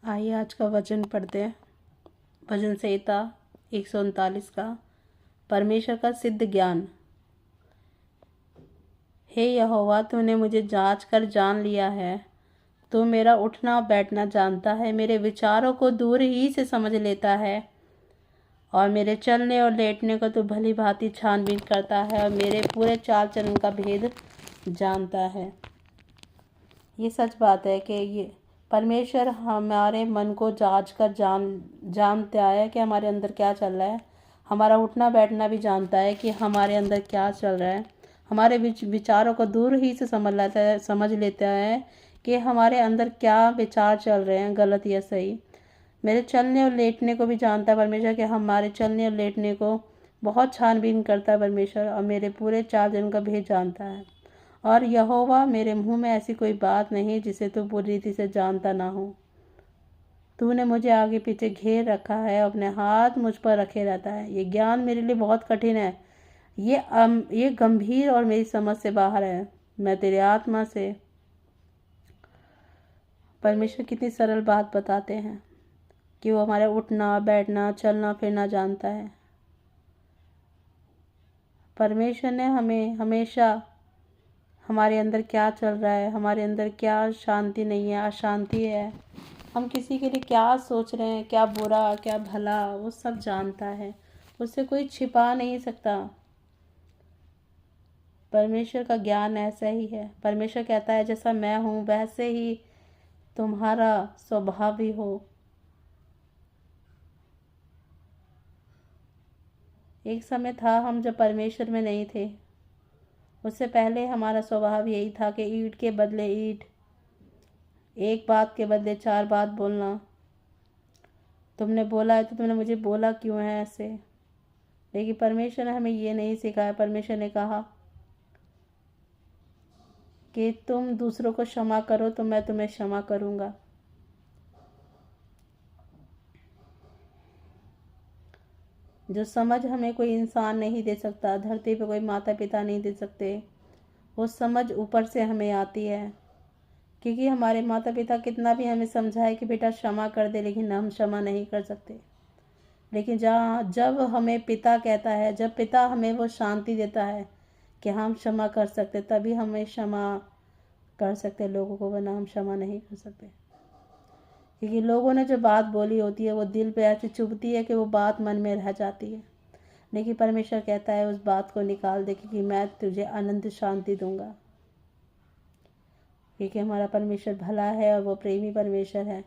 आइए आज का वचन पढ़ते हैं। भजन संहिता 139 का परमेश्वर का सिद्ध ज्ञान। हे यहोवा, तूने मुझे जांच कर जान लिया है। तू मेरा उठना बैठना जानता है, मेरे विचारों को दूर ही से समझ लेता है और मेरे चलने और लेटने को तू भली भांति छानबीन करता है और मेरे पूरे चाल चलन का भेद जानता है। ये सच बात है कि ये परमेश्वर हमारे मन को जांच कर जानता है कि हमारे अंदर क्या चल रहा है। हमारा उठना बैठना भी जानता है कि हमारे अंदर क्या चल रहा है। हमारे विचारों को दूर ही से समझ लेता है कि हमारे अंदर क्या विचार चल रहे हैं, गलत या सही। मेरे चलने और लेटने को भी जानता है परमेश्वर कि हमारे चलने और लेटने को बहुत छानबीन करता है परमेश्वर और मेरे पूरे चाल चलन का भेद जानता है। और यहोवा, मेरे मुंह में ऐसी कोई बात नहीं जिसे तू पूरी रीति से जानता ना हो। तूने मुझे आगे पीछे घेर रखा है, अपने हाथ मुझ पर रखे रहता है। ये ज्ञान मेरे लिए बहुत कठिन है, ये गंभीर और मेरी समझ से बाहर है। मैं तेरे आत्मा से परमेश्वर कितनी सरल बात बताते हैं कि वो हमारे उठना बैठना चलना फिरना जानता है। परमेश्वर ने हमें हमेशा हमारे अंदर क्या चल रहा है, हमारे अंदर क्या शांति नहीं है, अशांति है, हम किसी के लिए क्या सोच रहे हैं, क्या बुरा क्या भला, वो सब जानता है। उससे कोई छिपा नहीं सकता। परमेश्वर का ज्ञान ऐसा ही है। परमेश्वर कहता है जैसा मैं हूँ वैसे ही तुम्हारा स्वभाव भी हो। एक समय था हम जब परमेश्वर में नहीं थे, उससे पहले हमारा स्वभाव यही था कि ईंट के बदले ईंट, एक बात के बदले चार बात बोलना। तुमने बोला है तो तुमने मुझे बोला क्यों है ऐसे। लेकिन परमेश्वर ने हमें ये नहीं सिखाया। परमेश्वर ने कहा कि तुम दूसरों को क्षमा करो तो मैं तुम्हें क्षमा करूँगा। जो समझ हमें कोई इंसान नहीं दे सकता, धरती पे कोई माता पिता नहीं दे सकते, वो समझ ऊपर से हमें आती है। क्योंकि हमारे माता पिता कितना भी हमें समझाए कि बेटा क्षमा कर दे, लेकिन हम क्षमा नहीं कर सकते। लेकिन जब हमें पिता कहता है, जब पिता हमें वो शांति देता है कि हम क्षमा कर सकते, तभी हमें क्षमा कर सकते लोगों को, वरना हम क्षमा नहीं कर सकते। क्योंकि लोगों ने जो बात बोली होती है वो दिल पे ऐसी चुभती है कि वो बात मन में रह जाती है। लेकिन परमेश्वर कहता है उस बात को निकाल दे, क्योंकि मैं तुझे अनंत शांति दूंगा। क्योंकि हमारा परमेश्वर भला है और वो प्रेमी परमेश्वर है।